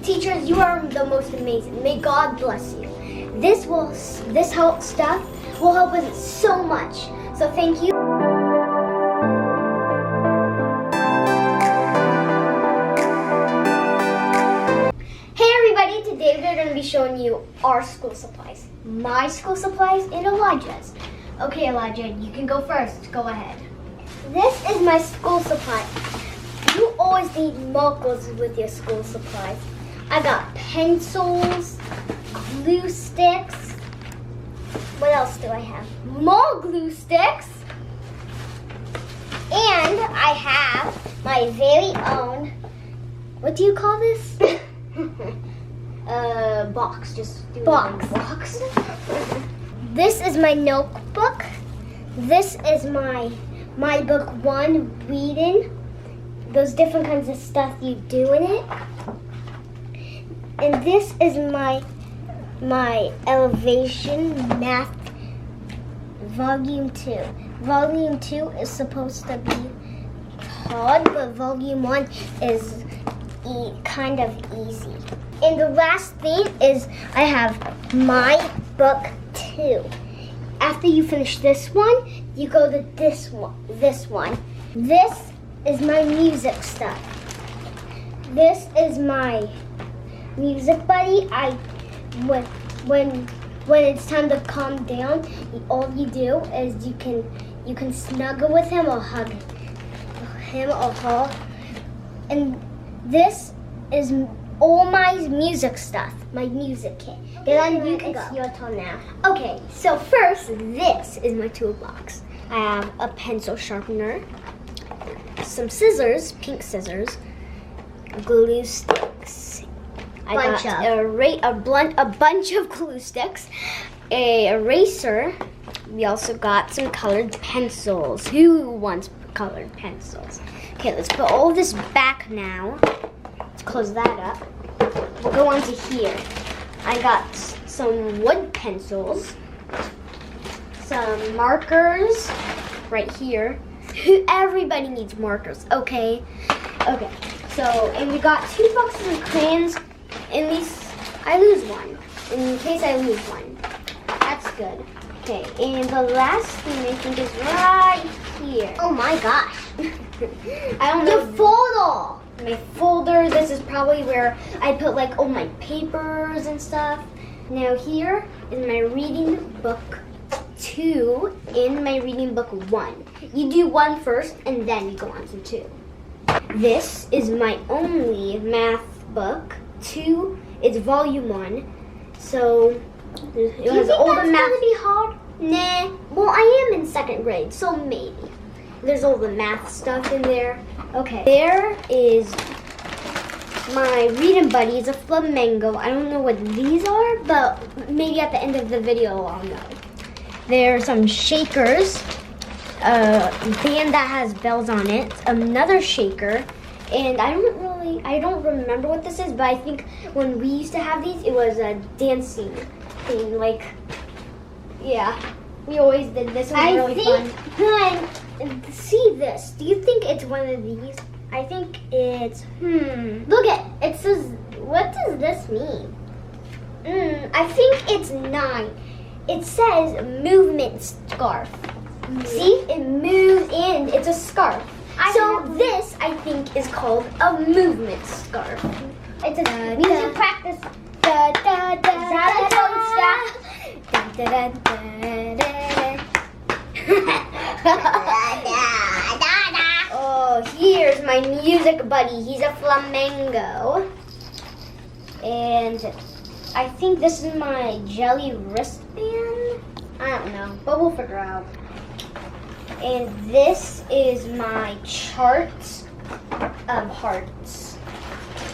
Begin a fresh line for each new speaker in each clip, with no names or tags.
Teachers, you are the most amazing. May God bless you. This stuff will help us so much. So thank you. Hey everybody, today we're going to be showing you our school supplies. My school supplies and Elijah's. Okay, Elijah, you can go first. Go ahead. This is my school supply. You always need locos with your school supplies. I got pencils, glue sticks. What else do I have? More glue sticks. And I have my very own, what do you call this? Box. Just do box. This is my notebook. This is my book 1, reading. Those different kinds of stuff you do in it. And this is my elevation math volume 2. Volume 2 is supposed to be hard, but volume 1 is kind of easy. And the last thing is I have my book 2. After you finish this one, you go to this one. This is my music stuff. This is my music buddy. When it's time to calm down, all you do is you can snuggle with him or hug him or her. And this is all my music stuff, my music kit. Then you can go. It's your turn now. Okay, so first, this is my toolbox. I have a pencil sharpener, some scissors, pink scissors, glue sticks. A bunch of glue sticks, a eraser. We also got some colored pencils. Who wants colored pencils? Okay, let's put all this back now. Let's close that up. We'll go on to here. I got some wood pencils, some markers right here. Everybody needs markers, okay? Okay, so, and we got 2 boxes of crayons. In these, I lose one. In case I lose one. That's good. Okay, and the last thing I think is right here. Oh my gosh. I don't know. The folder. My folder. This is probably where I put like all my papers and stuff. Now here is my reading book 2 and my reading book 1. You do 1 first and then you go on to 2. This is my only math book. 2 is volume 1. So it has all the math. Gonna be hard? Nah. Well, I am in 2nd grade, so maybe. There's all the math stuff in there. Okay. There is my reading buddy. It's a flamingo. I don't know what these are, but maybe at the end of the video I'll know. There are some shakers. A band that has bells on it. Another shaker. And I don't remember what this is, but I think when we used to have these, it was a dancing thing. Like, yeah, we always did this. It was really fun. See this. Do you think it's one of these? I think it's, look it says, what does this mean? I think it's 9. It says movement scarf. See, it moves and it's a scarf. So this, I think, is called a movement scarf. It's a music practice. Oh, here's my music buddy. He's a flamingo. And I think this is my jelly wristband. I don't know, but we'll figure out. And this is my chart of hearts.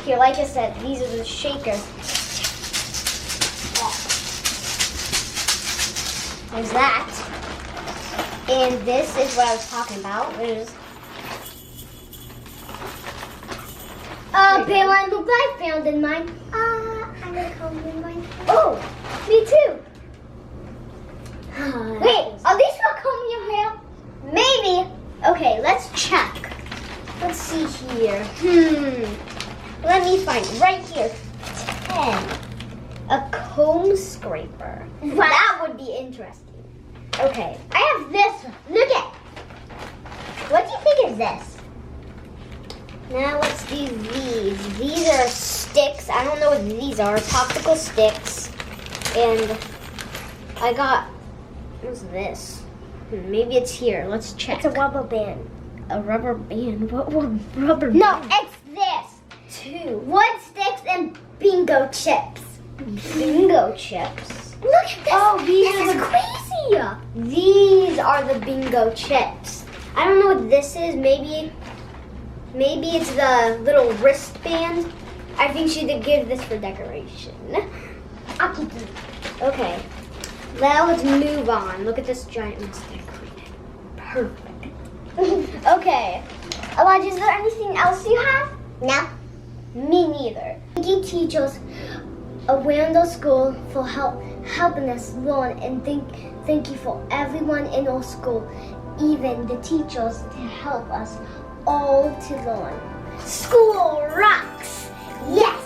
Here, like I said, these are the shakers. There's that. And this is what I was talking about. There's Caroline, look, I found in mine. I'm gonna come in mine. Oh, me too. Wait, are these not combing your hair? Maybe. Okay, let's check. Let's see here. Let me find right here. foam scraper.
Wow.
That would be interesting. Okay.
I have this one. Look at. What do you think is this?
Now let's do these. These are sticks. I don't know what these are. Popsicle sticks. And I got, what's this? Maybe it's here. Let's check.
It's a rubber band.
A rubber band? What rubber band?
No, it's this.
2.
Wood sticks and bingo chips.
Bingo chips.
Look at this.
Oh, these
This
are
is crazy.
These are the bingo chips. I don't know what this is. Maybe it's the little wristband. I think she did give this for decoration.
I'll keep them.
Okay. Now let's move on. Look at this giant mustard. Perfect. Okay.
Elijah, is there anything else you have? No.
Me neither.
Thank you, teachers around the school for helping us learn, and thank you for everyone in our school, even the teachers, to help us all to learn.
School rocks.
Yes!